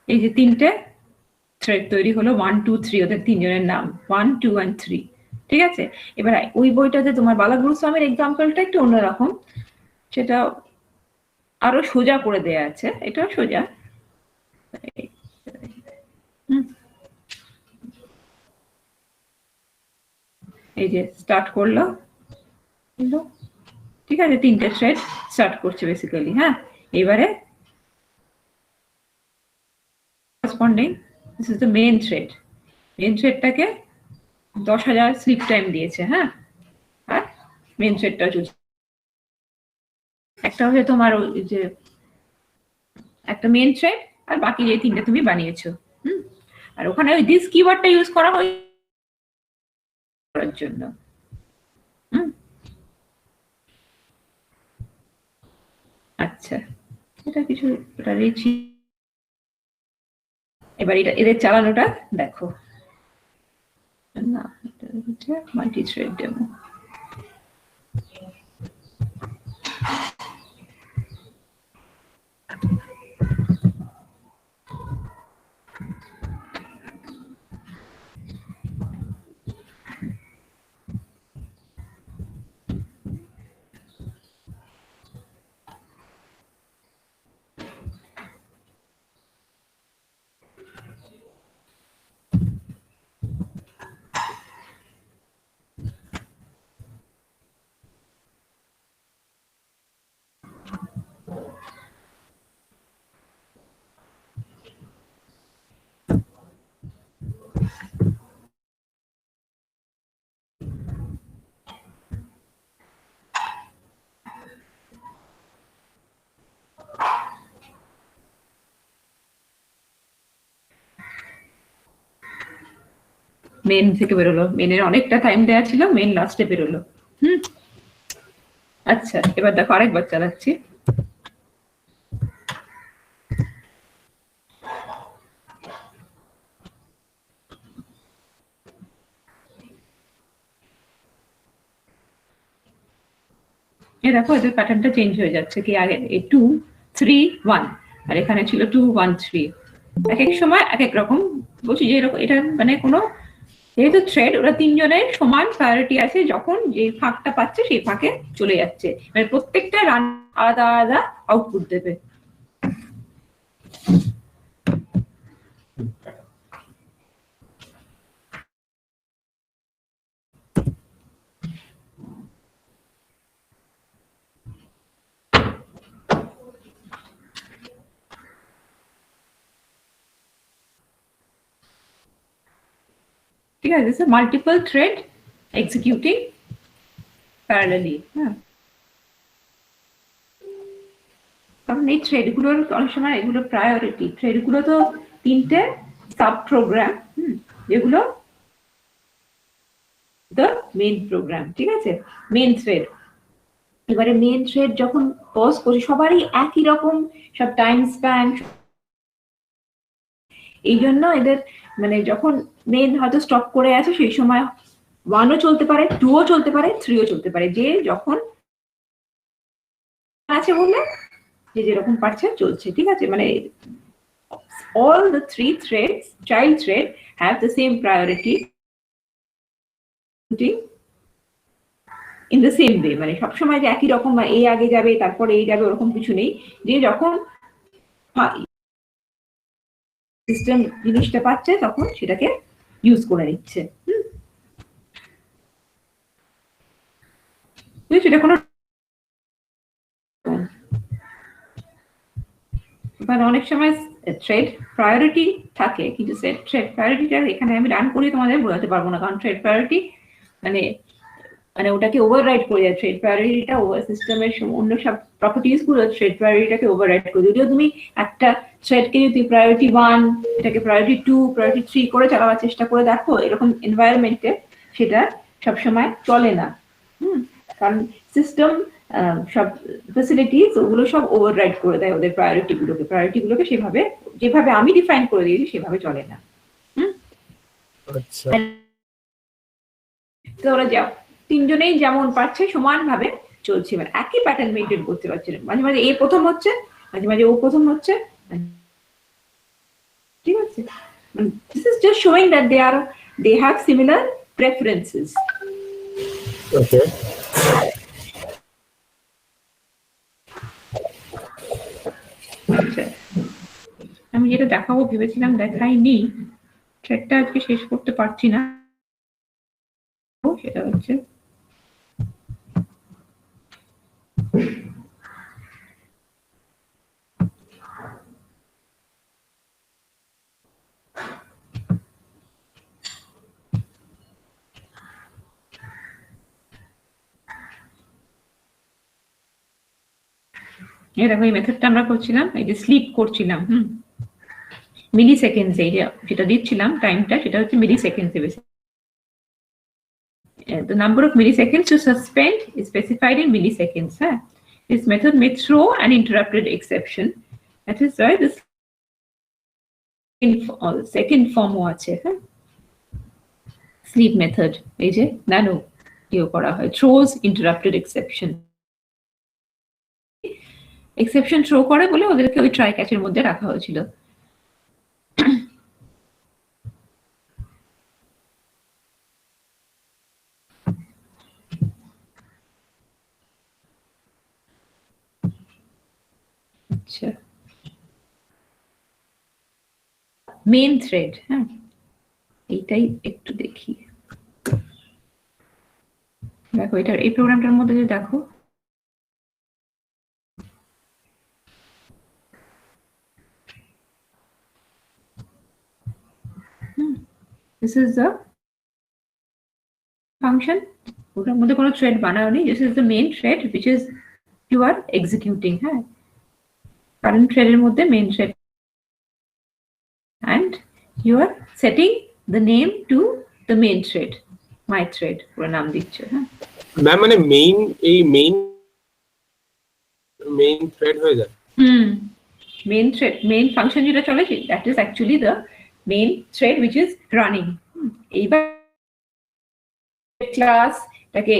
এই যে তিনটে থ্রেড তৈরি হলো, 1 2 3, ওদের তিনজনের নাম 1 2 and 3। ঠিক আছে, এবার ওই বইটাতে তোমার বালাগুরু স্বামীর এক্সাম্পলটা একটু অন্যরকম, সেটা আরো সোজা করে দেয়া আছে, এটা সোজা। এই যে স্টার্ট করলো, ঠিক আছে, তিনটে থ্রেড স্টার্ট করছে বেসিক্যালি। হ্যাঁ, এবারে corresponding, this is the main thread. Main থ্রেডটাকে 10,000 স্লিপ টাইম দিয়েছে, হ্যাঁ, আর মেন থ্রেডটা চলছে। একটা হচ্ছে তোমার যে একটা মেন থ্রেড, আর বাকি যে তিনটে তুমি বানিয়েছো, আর ওখানে ওই দিস কিওয়ার্ডটা ইউজ করা হয় করার জন্য। আচ্ছা, এটা কিছু রেখেছি। এবার এটা এদের চালানোটা দেখো, না এটা হচ্ছে মাল্টি থ্রেড ডেমো। মেন থেকে বেরোলো, মেনের অনেকটা টাইম দেওয়া ছিল, মেন লাস্টে বেরোলো। আচ্ছা, এবার দেখো আরেকবার চালাচ্ছি। এই দেখো এদের প্যাটার্নটা চেঞ্জ হয়ে যাচ্ছে, কি আগে 2 3 1 আর এখানে ছিল 2 1 3, এক এক সময় এক এক রকম। বলছি যে এরকম এটা মানে কোনো যেহেতু থ্রেড ওরা তিনজনের সমান প্রায়োরিটি আছে, যখন যে ফাঁকটা পাচ্ছে সেই ফাঁকে চলে যাচ্ছে, মানে প্রত্যেকটা রান আলাদা আলাদা আউটপুট দেবে। ঠিক আছে, this is multiple thread executing parallelly। হ্যাঁ, কারণ এই থ্রেড গুলোর অনেক সময় এগুলো প্রায়োরিটি, থ্রেড গুলো তো তিনটে সাব প্রোগ্রাম, যেগুলো দ্য মেইন প্রোগ্রাম, ঠিক আছে, মেইন থ্রেড। এবারে মেইন থ্রেড যখন পজ করি সবারই একই রকম সব টাইম স্প্যান, এই জন্য এদের মানে যখন মেইন হয়তো স্টপ করে আছে সেই সময় 1ও চলতে পারে, 2ও চলতে পারে, 3ও চলতে পারে, যে যখন আছে বলে যে যেরকম পারছে চলছে, ঠিক আছে। মানে all the 3 threads, child thread, have the same priority in the same way। মানে সবসময় যে একই রকম এ আগে যাবে তারপরে এই যাবে ওরকম কিছু নেই, যে যখন সিস্টেম জিনিসটা পাচ্ছে তখন সেটাকে ইউজ করে নিচ্ছে। সেটা কোনো মানে অনেক সময় থ্রেড প্রায়োরিটি থাকে, কিন্তু থ্রেড প্রায়োরিটিটা এখানে আমি রান করে তোমাদের বোঝাতে পারবো না, কারণ থ্রেড প্রায়োরিটি মানে মানে ওটাকে ওভাররাইড করে যায়। থ্রেড প্রায়োরিটিটা ওভার সিস্টেমের অন্য সব প্রপার্টিজ গুলো থ্রেড প্রায়োরিটিটাকে ওভাররাইড করে। যদিও তুমি একটা থ্রেডকে যদি প্রায়োরিটি 1 এটাকে প্রায়োরিটি 2 প্রায়োরিটি 3 করে চালাবার চেষ্টা করে দেখো, এরকম এনভায়রনমেন্টে সেটা সবসময় চলে না। কারণ সিস্টেম সব ফ্যাসিলিটিস ওগুলো সব ওভাররাইড করে দেয় ওদের প্রায়োরিটি গুলোকে সেভাবে যেভাবে আমি ডিফাইন করে দিয়েছি সেভাবে চলে না। আচ্ছা, তো ওরা তিনজনেই যেমন পারছে সমান ভাবে চলছে, মানে একই প্যাটার্ন মেইনটেইন করতে পারছে না। মাঝে মাঝে এ প্রথম হচ্ছে, মাঝে মাঝে ও প্রথম হচ্ছে, ঠিক আছে। This is just showing that they have similar preferences. okay, আমি যেটা দেখাবো ভেবেছিলাম দেখাইনি, থ্রেডটা আজকে শেষ করতে পারছি না, সেটা হচ্ছে এই দেখো এই মেথডটা আমরা করছিলাম, এই যে স্লিপ করছিলাম মিলি সেকেন্ডস, এই যেটা দিচ্ছিলাম টাইমটা সেটা হচ্ছে মিলি সেকেন্ডসে বেশি। The number of milliseconds to suspend is specified in milliseconds. This method may throw an interrupted exception. That is why this second form আছে, sleep method, এই যে nano করা হয়, throws interrupted exception থ্রো করে বলে ওদেরকে ওই ট্রাই ক্যাচের মধ্যে রাখা হয়েছিল। আচ্ছা, মেইন থ্রেড, এইটাই একটু দেখি। দেখো এটা এই প্রোগ্রামটার মধ্যে যদি দেখো, this is the function, ওটার মধ্যে কোনো থ্রেড বানাও নেই, this is the main thread which is you are executing, current থ্রেডের মধ্যে main thread, and you are setting the name to the main thread, my thread পুরো নাম দিচ্ছ। ম্যাম মানে মেইন থ্রেড হয়ে যায়। মেইন থ্রেড, মেইন ফাংশন যেটা চলে that is actually the main thread which is running। এইবার ক্লাস টাকে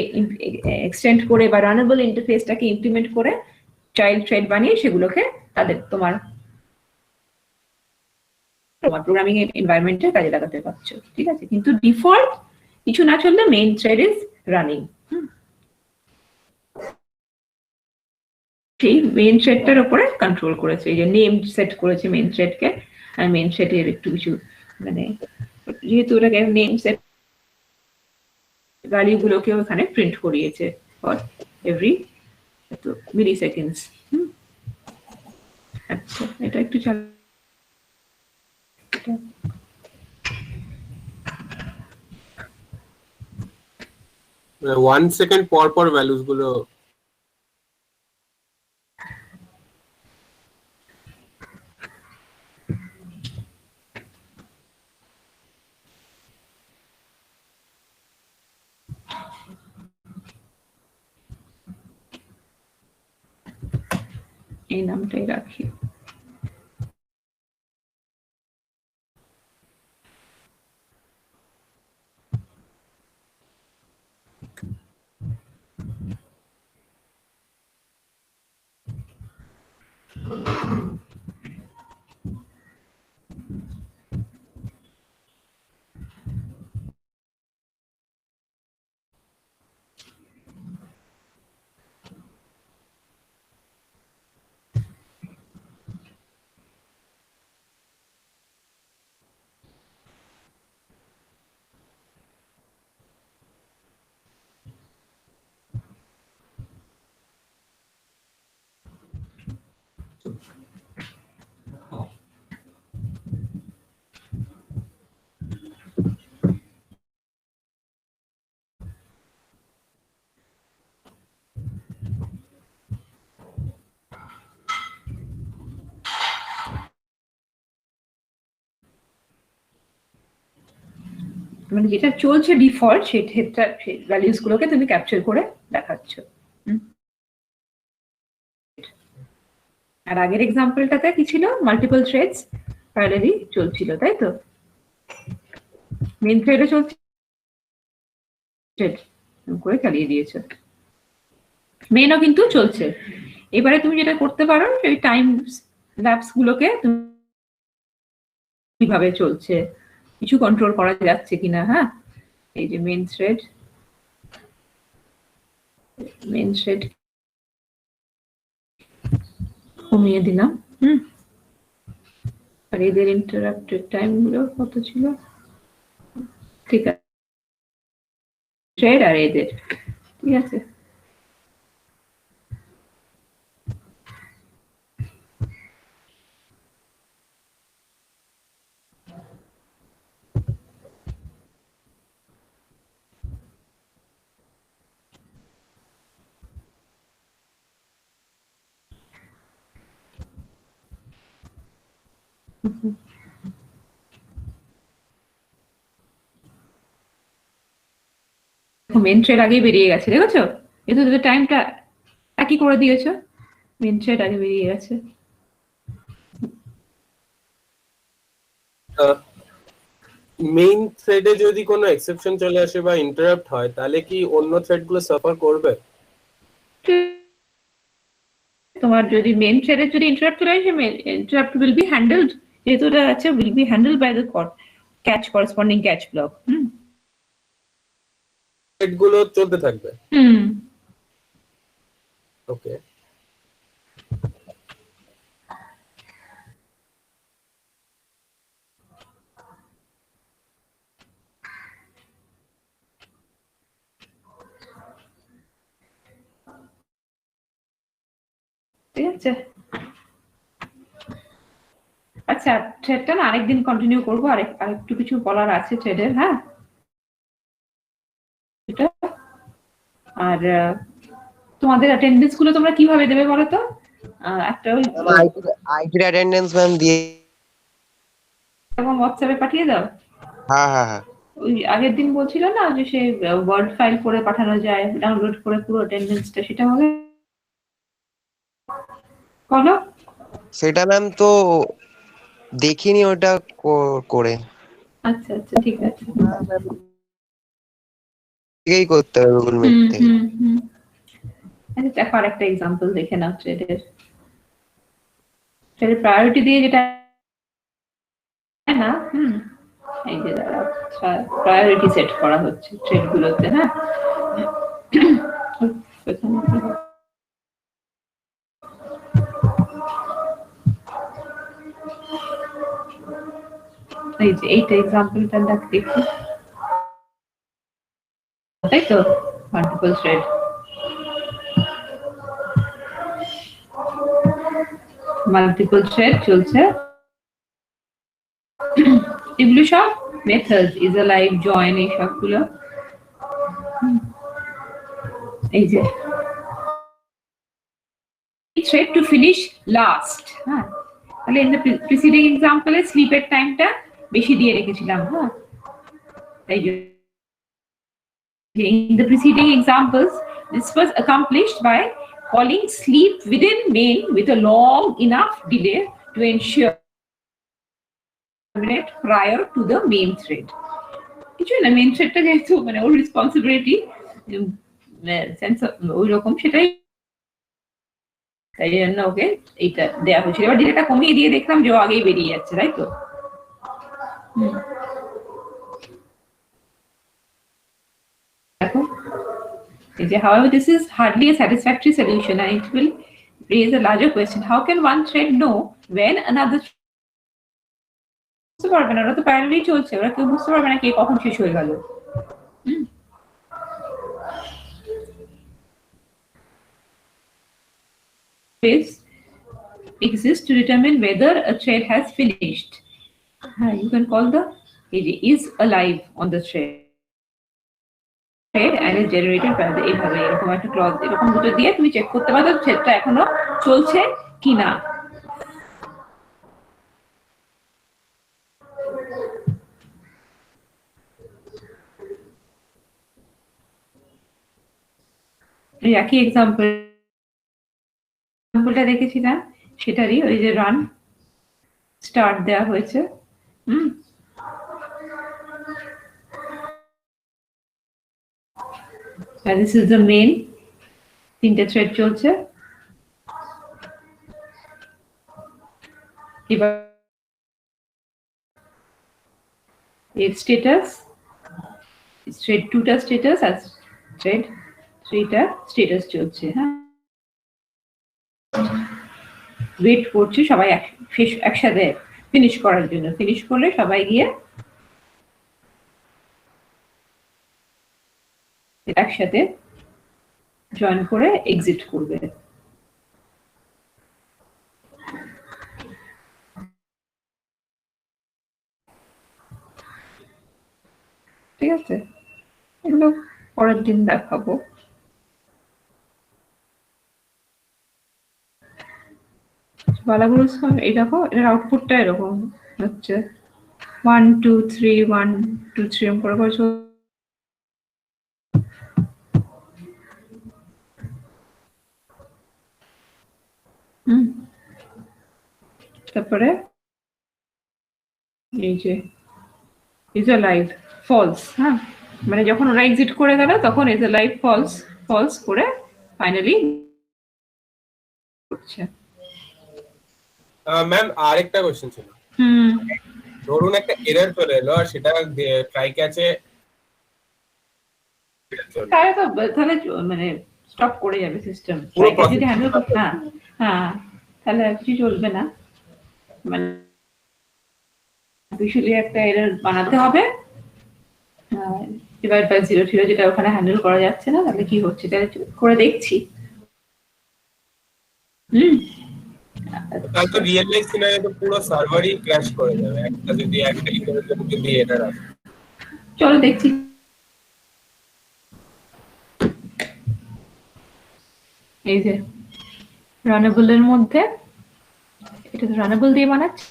এক্সটেন্ড করে বা রানেবল ইন্টারফেসটাকে ইমপ্লিমেন্ট করে চাইল্ড থ্রেড বানিয়ে সেগুলোকে তোমার প্রোগ্রামিং এনভায়রনমেন্টে কাজে লাগাতে পারছো, ঠিক আছে? কিন্তু ডিফল্ট কিছু না চললে মেইন থ্রেড ইজ রানিং। সেই মেইন থ্রেডটার উপরে কন্ট্রোল করেছে, এই যে নেম সেট করেছে মেইন থ্রেডকে, আর মেইন থ্রেডের একটু কিছু মানে যেহেতু ওটাকে নেম সেট ভ্যালু গুলোকে ওখানে প্রিন্ট করিয়েছে ফর এভরি মিলি সেকেন্ডস। আচ্ছা, এটা একটু চালু 1 সেকেন্ড পর পর ভ্যালুস গুলো এই নামটাই রাখি। মানে যেটা চলছে ডিফল্ট সেটা ভ্যালুস গুলোকে তুমি ক্যাপচার করে দেখাচ্ছ। আর আগের এক্সাম্পলটাতে কি ছিল, মাল্টিপল থ্রেডস প্যারালালি চলছিল, তাই তো? মেইন থ্রেডে চলছে করে চালিয়ে দিয়েছে, মেইনও কিন্তু চলছে। এবারে তুমি যেটা করতে পারো সেই টাইম ল্যাপস গুলোকে তুমি কিভাবে চলছে কিছু কন্ট্রোল করা যাচ্ছে কিনা। হ্যাঁ, এই যে মেইন থ্রেড কমিয়ে দিলাম। আর এদের ইন্টারাপ্টেড টাইম গুলো কত ছিল, ঠিক আছে, থ্রেড আর এদের, ঠিক আছে। মেন থ্রেড আগেই বেরিয়ে গেছে, দেখেছো? যেহেতু তুমি টাইমটা একই করে দিয়েছো, মেন থ্রেড আগে বেরিয়ে গেছে। মেইন থ্রেডে যদি কোনো এক্সেপশন চলে আসে বা ইন্টারাপ্ট হয় তাহলে কি অন্য থ্রেডগুলো সাফার করবে? তোমার যদি মেন থ্রেডে যদি ইন্টারাপ্ট চলে আসে, ইন্টারাপ্ট উইল বি হ্যান্ডেলড, যেহেতু এটা আছে will be handled by the catch corresponding catch block. থ্রেডগুলো চলতে থাকবে। ওকে, ঠিক আছে। আচ্ছা, থ্রেডটা না আরেকদিন কন্টিনিউ করবো, আরেকটু কিছু বলার আছে থ্রেডের। হ্যাঁ, এটা আর তোমাদের অ্যাটেন্ডেন্স গুলো তোমরা কিভাবে দেবে বলো তো? একটা ওই আইটি অ্যাটেন্ডেন্স ম্যাম দিয়ে এবং হোয়াটসঅ্যাপে পাঠিয়ে দাও। হ্যাঁ হ্যাঁ হ্যাঁ, ওই আগের দিন বলছিল না যে সে ওয়ার্ড ফাইল করে পাঠানো যায়, ডাউনলোড করে পুরো অ্যাটেন্ডেন্সটা, সেটা হবে বলো? সেটা ম্যাম তো দেখিনি ওটা করে। আচ্ছা আচ্ছা, ঠিক আছে। থেকেই করতে হবে, গুগল মিট থেকে। দেখো আরেকটা এক্সাম্পল দেখে নাও ট্রেডের। ট্রেডের প্রায়োরিটি দিয়ে যেটা না, এই যে প্রায়োরিটি সেট করা হচ্ছে ট্রেড গুলোতে। হ্যাঁ, এই যে এইটা এক্সাম্পলটা দেখি, তাই তো মাল্টিপল থ্রেড। মাল্টিপল থ্রেড চলছে, এগুলো সব method, is a live, join, এই সবগুলো। এই যে থ্রেড টু ফিনিশ লাস্ট। হ্যাঁ, তাহলে ইন দ্য প্রিসিডিং এক্সাম্পলে স্লিপের টাইমটা বেশি দিয়ে রেখেছিলাম। হ্যাঁ, তাই যে in the preceding examples this was accomplished by calling sleep within main with a long enough delay to ensure terminate prior to the main thread. কিছু না, মেইন থ্রেডটা যেহেতু মানে ওর রেসপন্সিবিলিটি সেন্স ওই রকম, সেটাই তাই জন্য ওকে এইটা দেওয়া হয়েছিল। এবার ডিলেটা কমিয়ে দিয়ে দেখলাম যে ও আগেই বেরিয়ে যাচ্ছে, তাই তো। দেখো এই যে however this is hardly a satisfactory solution and it will raise a larger question: how can one thread know when another বুঝতে পারবে না? ওরা তো প্যারালালি চলছে, ওরা কেউ বুঝতে পারবে না কে কখন শেষ হয়ে গেল। Exists to determine whether a thread has finished. You can call the is alive on the thread and is generated by the এইভাবে এরকম একটা ক্লজ, এরকম দুটো দিয়ে তুমি চেক করতে পারো থ্রেডটা এখনো চলছে কিনা। একই এক্সাম্পলটা দেখেছিলাম, সেটারই ওই যে রান স্টার্ট দেওয়া হয়েছে। And this is the main, তিনটে থ্রেড চলছে। এবার এর স্ট্যাটাস, থ্রেড 2টা স্ট্যাটাস আর থ্রেড 3টা স্ট্যাটাস চলছে। হ্যাঁ, ওয়েট করছে সবাই একসাথে ফিনিশ করার জন্য। ফিনিশ করলে সবাই গিয়ে একসাথে জয়েন করে এক্সিট করবে। ঠিক আছে, এগুলো পরের দিন দেখাবো। বালাগুলো এই দেখো, এর আউটপুটটা এরকম হচ্ছে 1 2 3 1 2 3 করে করে। তারপরে এই যে ইজ আ লাইভ ফলস। হ্যাঁ, মানে যখন ওরা এক্সিট করে গেল তখন is alive false false করে ফাইনালি করছে। ম্যাম আরেকটা কোশ্চেন ছিল। ধরুন একটা এরর চলে এলো আর সেটা ট্রাই ক্যাচে, তাহলে মানে স্টপ করে যাবে সিস্টেম, যদি হ্যান্ডেল করতে। হ্যাঁ, তাহলে কিছু চলবে না। মানে ভিজুয়ালি একটা এরর বানাতে হবে ডিভাইড বাই 0 ছিল, যেটা ওখানে হ্যান্ডেল করা যাচ্ছে না। তাহলে কি হচ্ছে তাহলে করে দেখছি। তাহলে তো রিয়েল লাইফ সিনারিও তো পুরো সার্ভারই ক্র্যাশ করে যাবে একটা ইউজারের জন্য যদি এরর আসে। চলো দেখছি। এই যে রানেবল এর মধ্যে, এটা তো রানেবল দিয়ে বানাচ্ছি।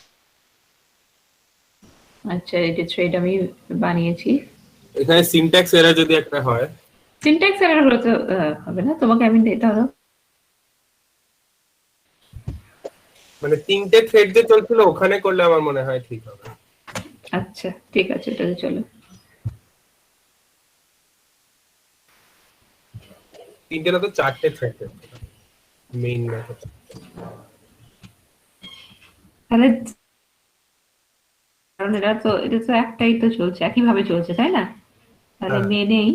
আচ্ছা, এই যে থ্রেড আমি বানিয়েছি, এখানে সিনট্যাক্স এরর যদি একটা হয়, সিনট্যাক্স এরর হলে তো হবে না, তোমাকে আমি দিতে হবে। মানে তিনটে থ্রেড যে চলছিল ওখানে করলে আমার মনে হয় ঠিক হবে। আচ্ছা ঠিক আছে, এটাতে চলো। তিনটে না তো চারটে থ্রেড মেইন মেথড। তাহলে কারণ এটা তো একটাই তো চলছে, একইভাবে চলছে, তাই না? তাহলে হ্যাঁ। মেনেই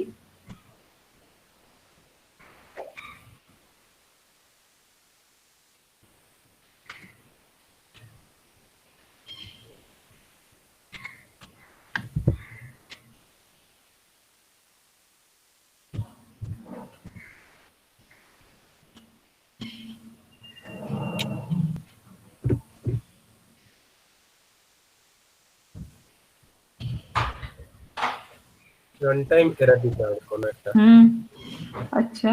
রান টাইম এরর দিতে হবে কোনো একটা। আচ্ছা,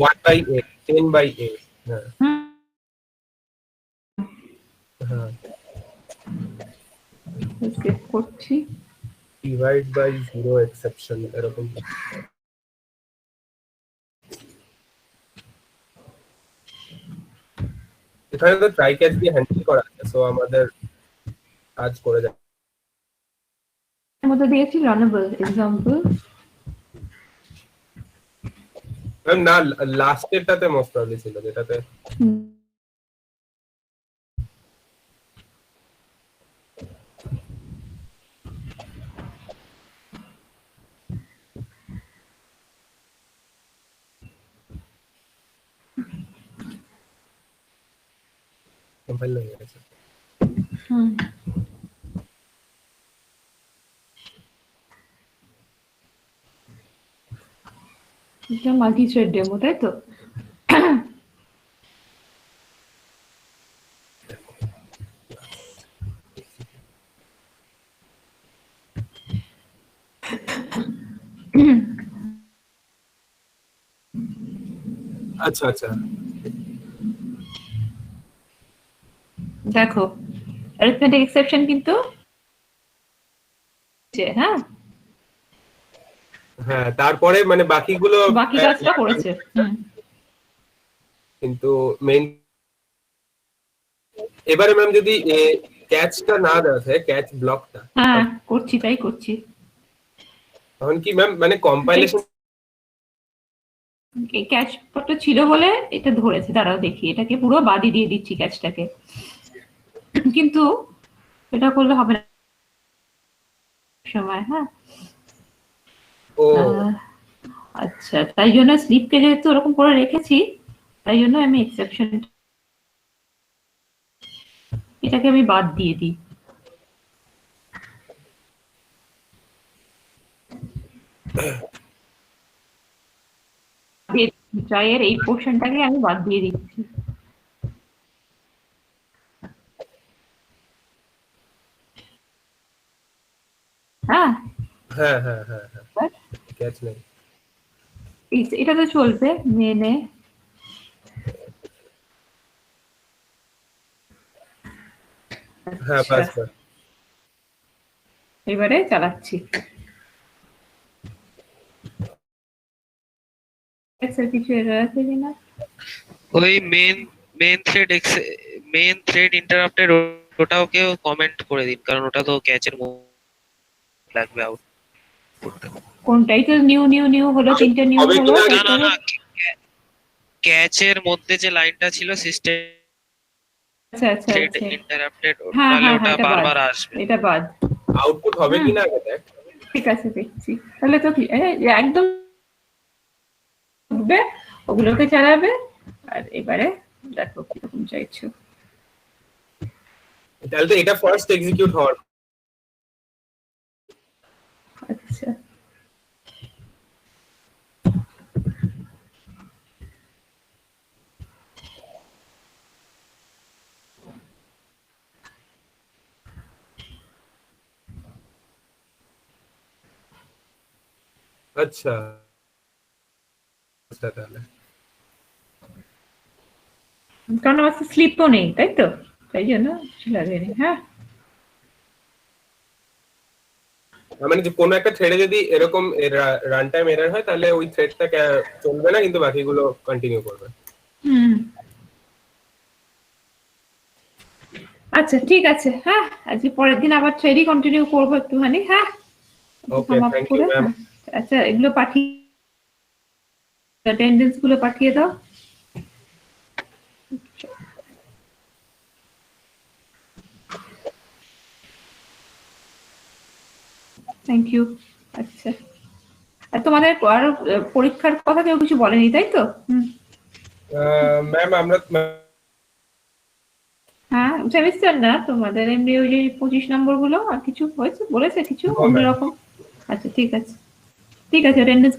1/a 10/a। হ্যাঁ হ্যাঁ সেভ করছি। ডিভাইড বাই 0 এক্সেপশন এরকম। এখানে তো ট্রাই ক্যাচ দিয়ে হ্যান্ডেল করা আছে, সো আমাদের কাজ করে যায়। এর মধ্যে দিয়েছি রানেবল এক্সাম্পল। না, লাস্টেরটাতে মোস্ট প্রবলি ছিল, যেটাতে কম্পাইল হয়ে গেছে। এটা মাল্টি থ্রেড ডেমো, তাই তো? আচ্ছা আচ্ছা, দেখো অ্যারিথমেটিক এক্সেপশন কিন্তু হ্যাঁ হ্যাঁ তারপরে মানে বাকিগুলো বাকি কাজটা করেছে। কিন্তু মেইন এবারে ম্যাম যদি ক্যাচটা না দেওয়া থাকে, ক্যাচ ব্লকটা, হ্যাঁ করছি, তাই করছি। তখন কি ম্যাম মানে কম্পাইলেশন এই ক্যাচ পটটা ছিল বলে এটা ধরেছে। দাঁড়াও দেখি, এটাকে পুরো বাদি দিয়ে দিচ্ছি ক্যাচটাকে, কিন্তু এটা করলে হবে না সময়। হ্যাঁ ও আচ্ছা, তাই জন্য স্লিপকে যেহেতু ওরকম করে রেখেছি, তাই জন্য আমি এক্সেপশন এটাকে আমি বাদ দিয়ে দিই। ট্রাইয়ের এই পোর্শনটাকে আমি বাদ দিয়ে দিচ্ছি। হ্যাঁ হ্যাঁ হ্যাঁ হ্যাঁ হ্যাঁ ক্যাচ নেই। এটা তো চলবে মেনে। হ্যাঁ বাস বাস। এবারে চালাচ্ছি। কিছু এরর আছে কিনা? ওই মেইন থ্রেড ইন্টারাপ্টেড ওটাও কেউ কমেন্ট করে দিন, কারণ ওটা তো ক্যাচের লাগবে আউট করতে। কোনটাই তো নিউ নিউ নিউ হলো, তিনটে নিউ হলো। না না না, ক্যাচের মধ্যে যে লাইনটা ছিল সিস্টেম আচ্ছা আচ্ছা থ্রেড আচ্ছা, ইন্টারাপ্টেড, হ্যাঁ তাহলে হ্যাঁ ওটা এটা বারবার বাদ, আসবে। এটা বাদ। আউটপুট হবে কিনা আগে দেখ। ঠিক আছে দেখছি। তাহলে তো একদম উঠবে, ওগুলোকে চালাবে। আর এবারে দেখো কিরকম চাইছো। তাহলে তো এটা ফার্স্ট এক্সিকিউট হওয়ার। আচ্ছা আচ্ছা তাহলে কারণ আমার স্লিপও নেই, তাই তো, তাই জন্য লাগেনি। হ্যাঁ মানে যে কোনো একটা থ্রেডে যদি এরকম রান টাইম এরর হয়, তাহলে ওই থ্রেডটা চলবে না, কিন্তু বাকিগুলো কন্টিনিউ করবে। আচ্ছা ঠিক আছে, হ্যাঁ আজকে পরের দিন আবার থ্রেডই কন্টিনিউ করবো একটুখানি। হ্যাঁ okay, sum up thank you করে, ম্যাম। হ্যাঁ। আচ্ছা এগুলো পাঠিয়ে, অ্যাটেন্ডেন্স গুলো পাঠিয়ে দাও। Thank you. আচ্ছা, আর তোমাদের আরো পরীক্ষার কথা কেউ কিছু বলেনি তাই তো? ম্যাম আমরা হ্যাঁ সেমিস্টার না, তোমাদের এমনি ওই যে 25 নম্বর গুলো আর কিছু হয়েছে, বলেছে কিছু No, ma'am. অন্যরকম? আচ্ছা ঠিক আছে, ঠিক আছে, অ্যাটেন্ডেন্স